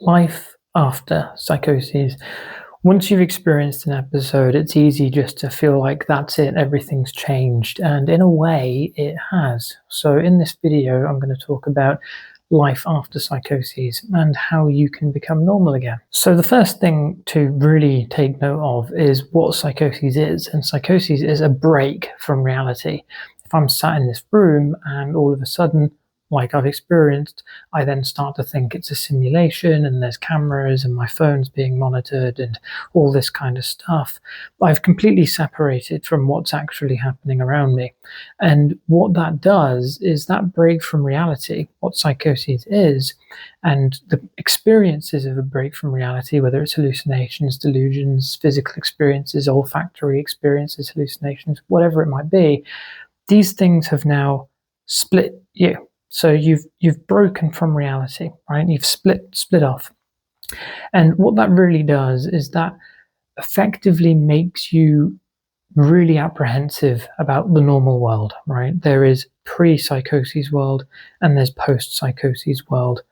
Life after psychoses. Once you've experienced an episode, it's easy just to feel like that's it, everything's changed. And in a way, it has. So, in this video, I'm going to talk about life after psychoses and how you can become normal again. So, the first thing to really take note of is what psychoses is. And psychoses is a break from reality. If I'm sat in this room and all of a sudden, like I've experienced, I then start to think it's a simulation and there's cameras and my phone's being monitored and all this kind of stuff. I've completely separated from what's actually happening around me. And what that does is that break from reality, what psychosis is, and the experiences of a break from reality, whether it's hallucinations, delusions, physical experiences, olfactory experiences, hallucinations, whatever it might be, these things have now split you. So you've broken from reality, right? You've split off. And what that really does is that effectively makes you really apprehensive about the normal world, right? There is pre-psychosis world and there's post-psychosis world.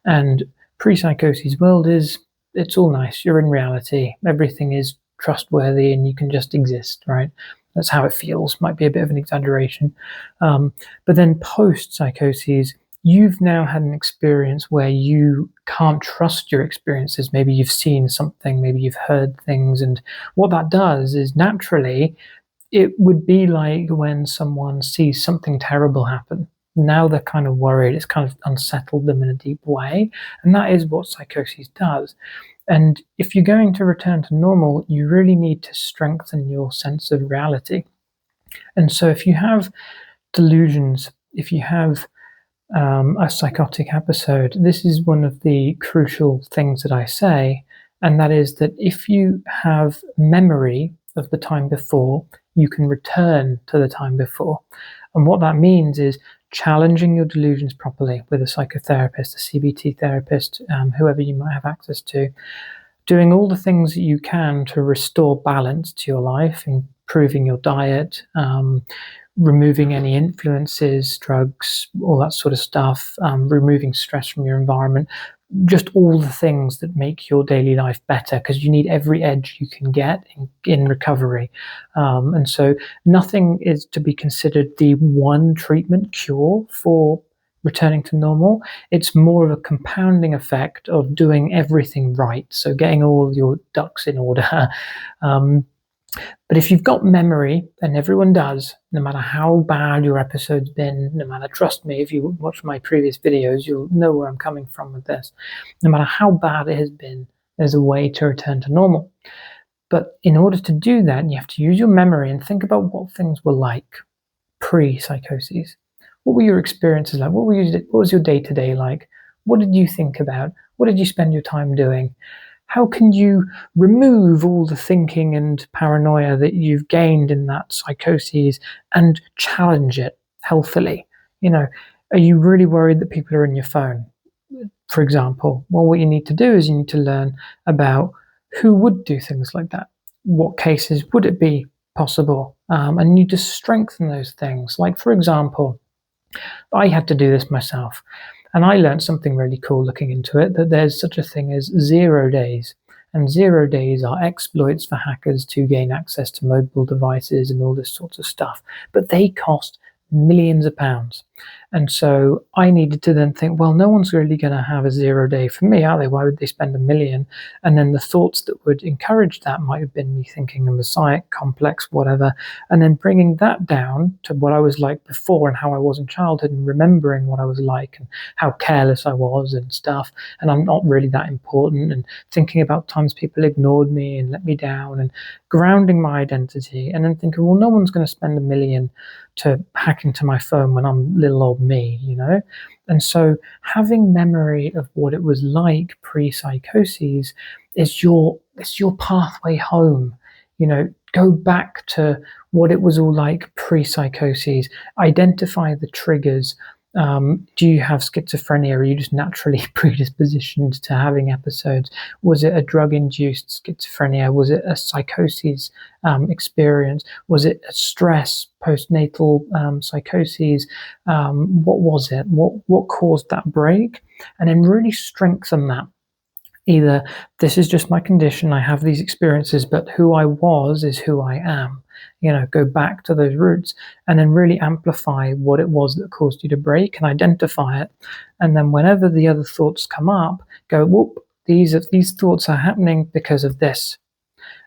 And pre-psychosis world it's all nice. You're in reality. Everything is trustworthy and you can just exist, right? That's how it feels. Might be a bit of an exaggeration. But then post-psychoses, you've now had an experience where you can't trust your experiences. Maybe you've seen something, maybe you've heard things. And what that does is naturally, it would be like when someone sees something terrible happen. Now they're kind of worried. It's kind of unsettled them in a deep way. And that is what psychosis does. And if you're going to return to normal, you really need to strengthen your sense of reality. And so if you have delusions, if you have a psychotic episode, this is one of the crucial things that I say, and that is that if you have memory of the time before, you can return to the time before. And what that means is challenging your delusions properly with a psychotherapist, a CBT therapist, whoever you might have access to, doing all the things that you can to restore balance to your life, improving your diet, removing any influences, drugs, all that sort of stuff, removing stress from your environment, just all the things that make your daily life better, because you need every edge you can get in recovery. And so nothing is to be considered the one treatment cure for returning to normal. It's more of a compounding effect of doing everything right. So getting all your ducks in order. But if you've got memory, and everyone does, no matter how bad your episode's been, no matter, trust me, if you watch my previous videos, you'll know where I'm coming from with this. No matter how bad it has been, there's a way to return to normal. But in order to do that, you have to use your memory and think about what things were like pre-psychoses. What were your experiences like? What was your day-to-day like? What did you think about? What did you spend your time doing? How can you remove all the thinking and paranoia that you've gained in that psychosis and challenge it healthily? Are you really worried that people are in your phone, for example? Well, what you need to do is you need to learn about who would do things like that. What cases would it be possible? And you just strengthen those things. Like, for example, I had to do this myself. And I learned something really cool looking into it, that there's such a thing as 0 days. And 0 days are exploits for hackers to gain access to mobile devices and all this sorts of stuff. But they cost millions of pounds. And so I needed to then think, well, no one's really going to have a 0 day for me, are they? Why would they spend $1 million? And then the thoughts that would encourage that might have been me thinking a mosaic, complex, whatever, and then bringing that down to what I was like before and how I was in childhood and remembering what I was like and how careless I was and stuff. And I'm not really that important, and thinking about times people ignored me and let me down, and grounding my identity, and then thinking, well, no one's going to spend $1 million to hack into my phone when I'm little old me, And so having memory of what it was like pre-psychoses is your pathway home. Go back to what it was all like pre-psychoses, identify the triggers. Do you have schizophrenia? Or are you just naturally predispositioned to having episodes? Was it a drug-induced schizophrenia? Was it a psychosis experience? Was it a stress, postnatal psychoses? What was it? What caused that break? And then really strengthen that. Either this is just my condition, I have these experiences, but who I was is who I am. Go back to those roots and then really amplify what it was that caused you to break and identify it. And then whenever the other thoughts come up, go, whoop, these thoughts are happening because of this.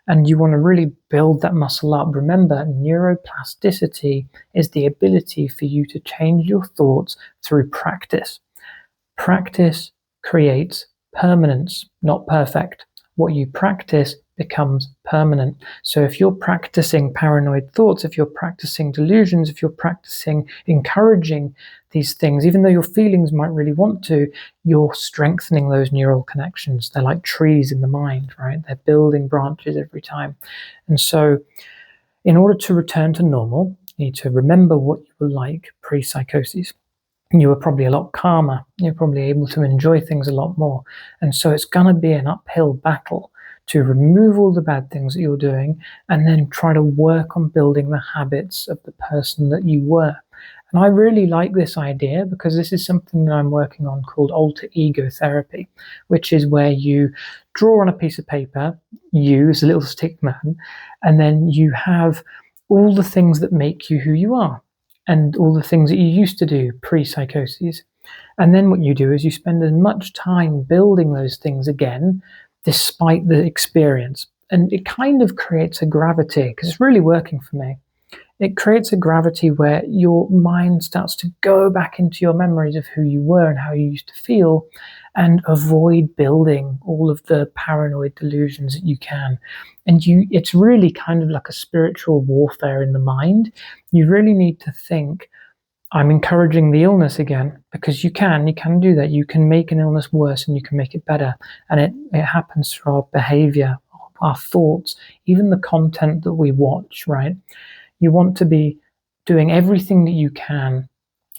And you want to really build that muscle up. Remember, neuroplasticity is the ability for you to change your thoughts through practice. Practice creates permanence, not perfect. What you practice becomes permanent. So if you're practicing paranoid thoughts, if you're practicing delusions, if you're practicing encouraging these things, even though your feelings might really want to, you're strengthening those neural connections. They're like trees in the mind, right? They're building branches every time. And so in order to return to normal, you need to remember what you were like pre-psychosis. You were probably a lot calmer. You're probably able to enjoy things a lot more. And so it's going to be an uphill battle to remove all the bad things that you're doing and then try to work on building the habits of the person that you were. And I really like this idea because this is something that I'm working on called alter ego therapy, which is where you draw on a piece of paper, you as a little stick man, and then you have all the things that make you who you are and all the things that you used to do pre-psychosis. And then what you do is you spend as much time building those things again, despite the experience. And it kind of creates a gravity, because it's really working for me. It creates a gravity where your mind starts to go back into your memories of who you were and how you used to feel, and avoid building all of the paranoid delusions that you can. And it's really kind of like a spiritual warfare in the mind. You really need to think, I'm encouraging the illness again, because you can do that. You can make an illness worse and you can make it better. And it happens through our behavior, our thoughts, even the content that we watch, right? You want to be doing everything that you can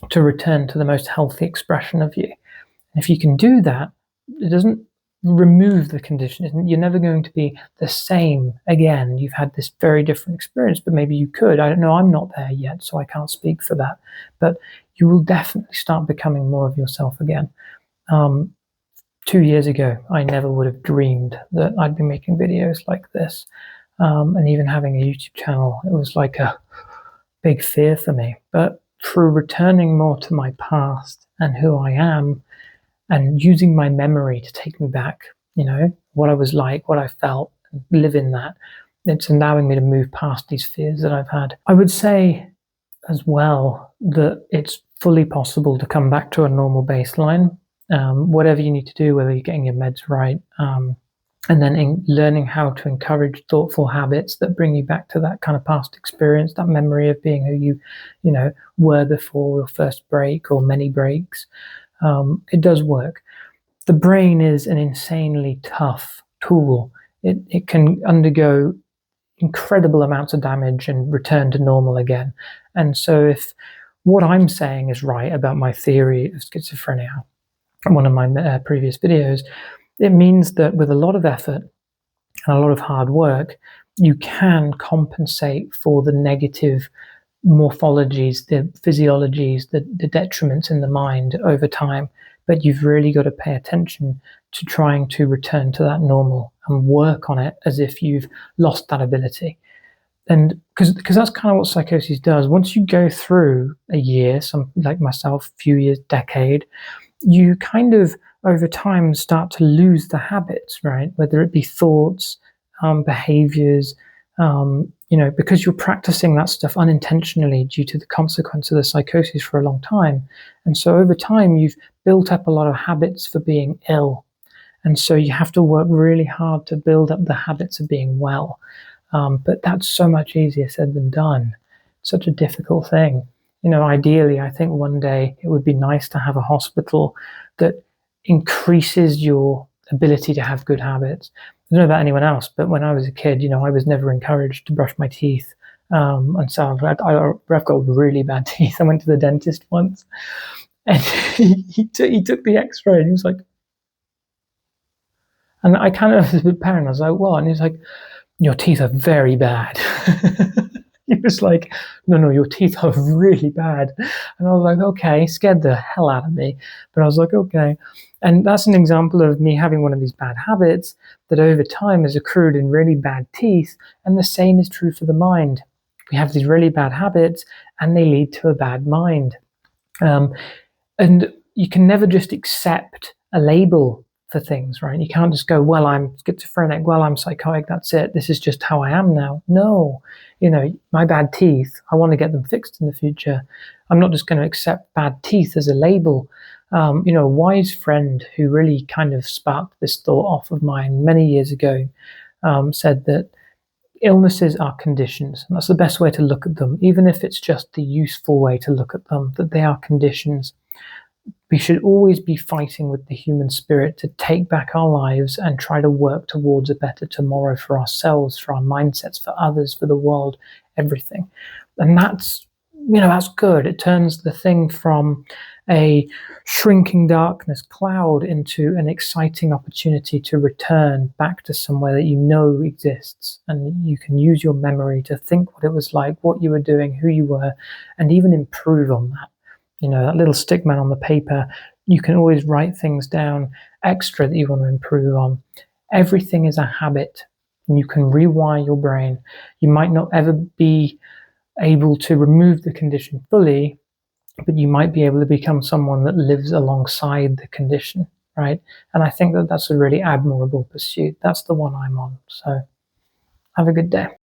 to return to the most healthy expression of you. And if you can do that, it doesn't remove the condition. You're never going to be the same again. You've had this very different experience, but maybe you could. I don't know. I'm not there yet, so I can't speak for that. But you will definitely start becoming more of yourself again. 2 years ago, I never would have dreamed that I'd be making videos like this. And even having a YouTube channel, it was like a big fear for me. But through returning more to my past and who I am, and using my memory to take me back, what I was like, what I felt, and live in that, it's allowing me to move past these fears that I've had. I would say as well that it's fully possible to come back to a normal baseline, whatever you need to do, whether you're getting your meds right, and then learning how to encourage thoughtful habits that bring you back to that kind of past experience, that memory of being who you were before your first break or many breaks. It does work. The brain is an insanely tough tool. It can undergo incredible amounts of damage and return to normal again. And so if what I'm saying is right about my theory of schizophrenia, in one of my previous videos, it means that with a lot of effort and a lot of hard work, you can compensate for the negative morphologies, the physiologies, the detriments in the mind over time. But you've really got to pay attention to trying to return to that normal and work on it as if you've lost that ability. And because that's kind of what psychosis does. Once you go through a year, some like myself, few years, decade, you kind of over time start to lose the habits, right? Whether it be thoughts, behaviors, because you're practicing that stuff unintentionally due to the consequence of the psychosis for a long time. And so over time, you've built up a lot of habits for being ill. And so you have to work really hard to build up the habits of being well. But that's so much easier said than done. Such a difficult thing. Ideally, I think one day it would be nice to have a hospital that increases your ability to have good habits. I don't know about anyone else, but when I was a kid, I was never encouraged to brush my teeth. And so I've got really bad teeth. I went to the dentist once, and he took the X-ray, and he was like, and I kind of was a bit paranoid. I was like, what? And he was like, your teeth are very bad. was like, no, your teeth are really bad. And I was like, okay, scared the hell out of me. But I was like, okay. And that's an example of me having one of these bad habits that over time has accrued in really bad teeth. And the same is true for the mind. We have these really bad habits and they lead to a bad mind. Um, and you can never just accept a label for things, right? You can't just go, well, I'm schizophrenic, well, I'm psychotic, that's it. This is just how I am now. No, my bad teeth, I want to get them fixed in the future. I'm not just going to accept bad teeth as a label. A wise friend who really kind of sparked this thought off of mine many years ago said that illnesses are conditions, and that's the best way to look at them, even if it's just the useful way to look at them, that they are conditions. We should always be fighting with the human spirit to take back our lives and try to work towards a better tomorrow for ourselves, for our mindsets, for others, for the world, everything. And that's good. It turns the thing from a shrinking darkness cloud into an exciting opportunity to return back to somewhere that you know exists. And you can use your memory to think what it was like, what you were doing, who you were, and even improve on that. That little stick man on the paper, you can always write things down extra that you want to improve on. Everything is a habit, and you can rewire your brain. You might not ever be able to remove the condition fully, but you might be able to become someone that lives alongside the condition, right? And I think that that's a really admirable pursuit. That's the one I'm on. So have a good day.